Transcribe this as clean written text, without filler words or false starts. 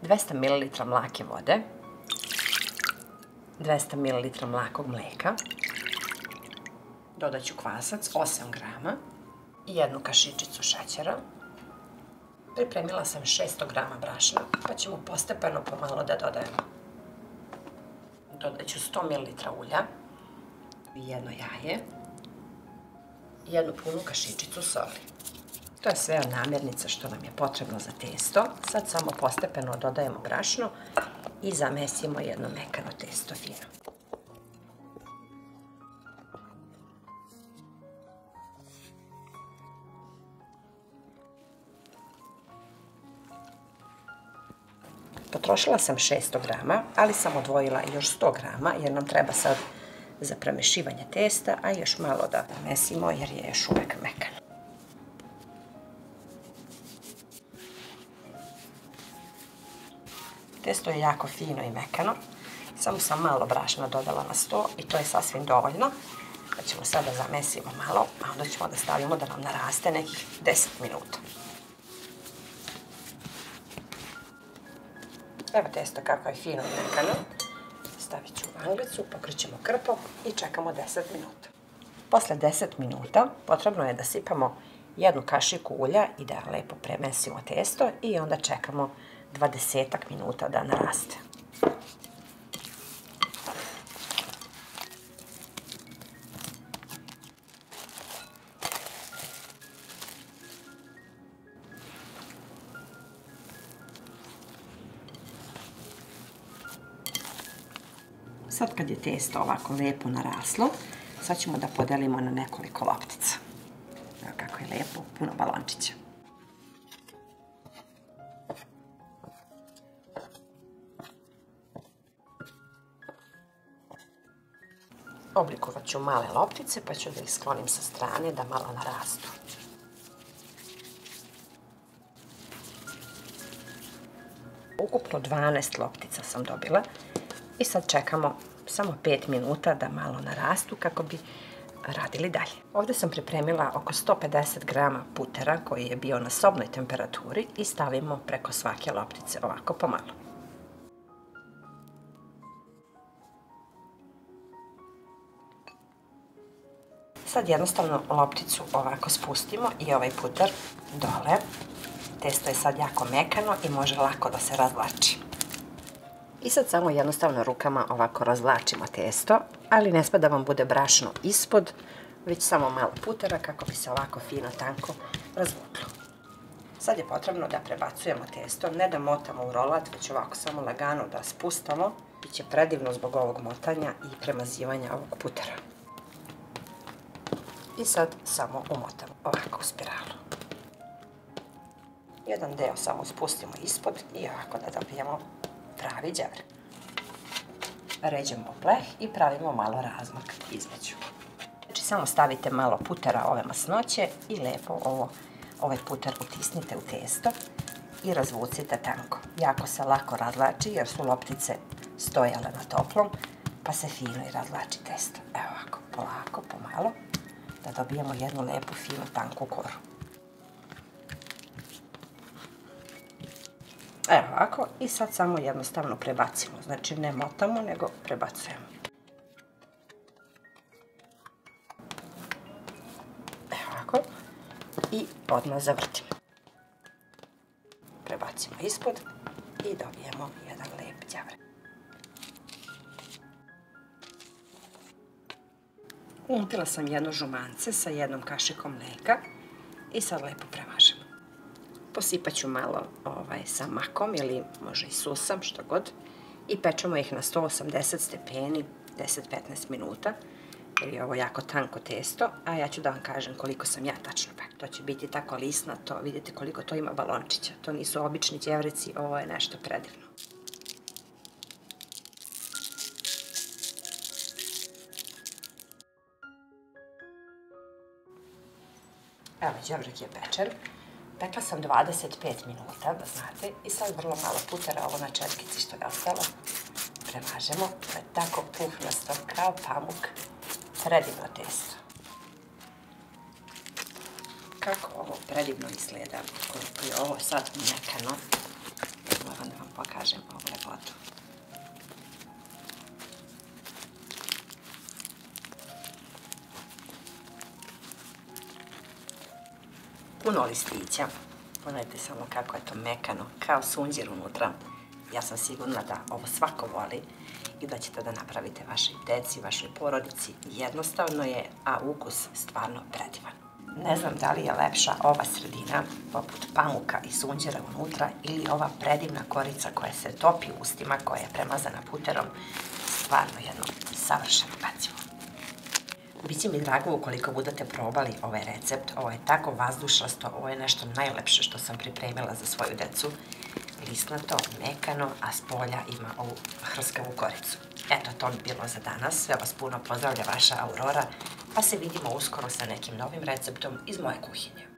200 ml mlake vode, 200 ml mlakog mleka, dodat ću kvasac 8 grama i jednu kašičicu šećera. Pripremila sam 600 grama brašna, pa ćemo postepeno pomalo da dodajemo. Dodat ću 100 ml ulja, jedno jaje i jednu punu kašičicu soli. To je sve od namirnica što nam je potrebno za testo. Sad samo postepeno dodajemo brašno i zamesimo jedno mekano testo fino. Potrošila sam 600 grama, ali sam odvojila još 100 grama jer nam treba sad za premešivanje testa, a još malo da mesimo jer je još uvek mekan. Testo je jako fino i mekano, samo sam malo brašna dodala na sto i to je sasvim dovoljno. Pa ćemo sada zamesimo malo, a onda ćemo da stavimo da nam naraste nekih 10 minuta. Evo testo kako je fino i mekano. Stavit ću u vanglicu, pokrećemo krpom i čekamo 10 minuta. Posle 10 minuta potrebno je da sipamo jednu kašiku ulja i da lepo premesimo testo i onda čekamo 20 minuta da naraste. Sad kad je testo ovako lepo naraslo, sad ćemo da podelimo na nekoliko loptica. Evo kako je lepo, puno balončića. Oblikovat ću male loptice pa ću da ih sklonim sa strane da malo narastu. Ukupno 12 loptica sam dobila i sad čekamo samo 5 minuta da malo narastu kako bi radili dalje. Ovdje sam pripremila oko 150 grama putera koji je bio na sobnoj temperaturi i stavimo preko svake loptice ovako pomalo. Sad jednostavno lopticu ovako spustimo i ovaj puter dole. Testo je sad jako mekano i može lako da se razvlači. I sad samo jednostavno rukama ovako razvlačimo testo, ali ne sme da vam bude brašno ispod, već samo malo putera kako bi se ovako fino tanko razvuklo. Sad je potrebno da prebacujemo testo, ne da motamo u rolat, već ovako samo lagano da spustamo. Biće predivno zbog ovog motanja i premazivanja ovog putera. I sad samo umotamo ovako u spiralu. Jedan deo samo spustimo ispod i ovako da dobijemo pravi đevrk. Ređemo pleh i pravimo malo razmak između. Znači samo stavite malo putera ove masnoće i lepo ovaj puter utisnite u testo i razvucite tanko. Jako se lako razvlači jer su loptice stojale na toplom, pa se fino i razvlači testo. Evo ovako, polako, pomalo, da dobijemo jednu lepu, finu, tanku koru. Evo ovako i sad samo jednostavno prebacimo, znači ne motamo nego prebacujemo. Evo ovako i odmah zavrtimo. Prebacimo ispod i dobijemo jedan lep đavrek. Unutra sam jedno žumance sa jednom kašikom mleka i sad lepo premažemo. Posipat ću malo sa makom ili može i susam, što god. I pečemo ih na 180 stepeni 10-15 minuta. Jer je ovo jako tanko testo, a ja ću da vam kažem koliko sam ja tačno pekla. To će biti tako lisnato, vidite koliko to ima balončića. To nisu obični đevreci, ovo je nešto predivno. Evo, đevrek je pečen. Pekla sam 25 minuta, da znate, i sad vrlo malo putera ovo na četkici što je ostalo premažemo. To je tako puhnasto kao pamuk, predivno testo. Kako ovo predivno izgleda, koliko je ovo sad mekano. Moram da vam pokažem. puno listića. Pogledajte samo kako je to mekano, kao sunđer unutra. Ja sam sigurna da ovo svako voli i da ćete da napravite vašoj deci, vašoj porodici. Jednostavno je, a ukus stvarno predivan. Ne znam da li je lepša ova sredina, poput pamuka i sunđera unutra, ili ova predivna korica koja se topi u ustima, koja je premazana puterom. Stvarno jedno savršeno pecivo. Biće mi drago ukoliko budete probali ovaj recept. Ovo je tako vazdušnasto, ovo je nešto najlepše što sam pripremila za svoju decu. Lisnato, mekano, a s polja ima ovu hrskavu koricu. Eto, to bi bilo za danas. Sve vas puno pozdravlja vaša Aurora, pa se vidimo uskoro sa nekim novim receptom iz moje kuhinje.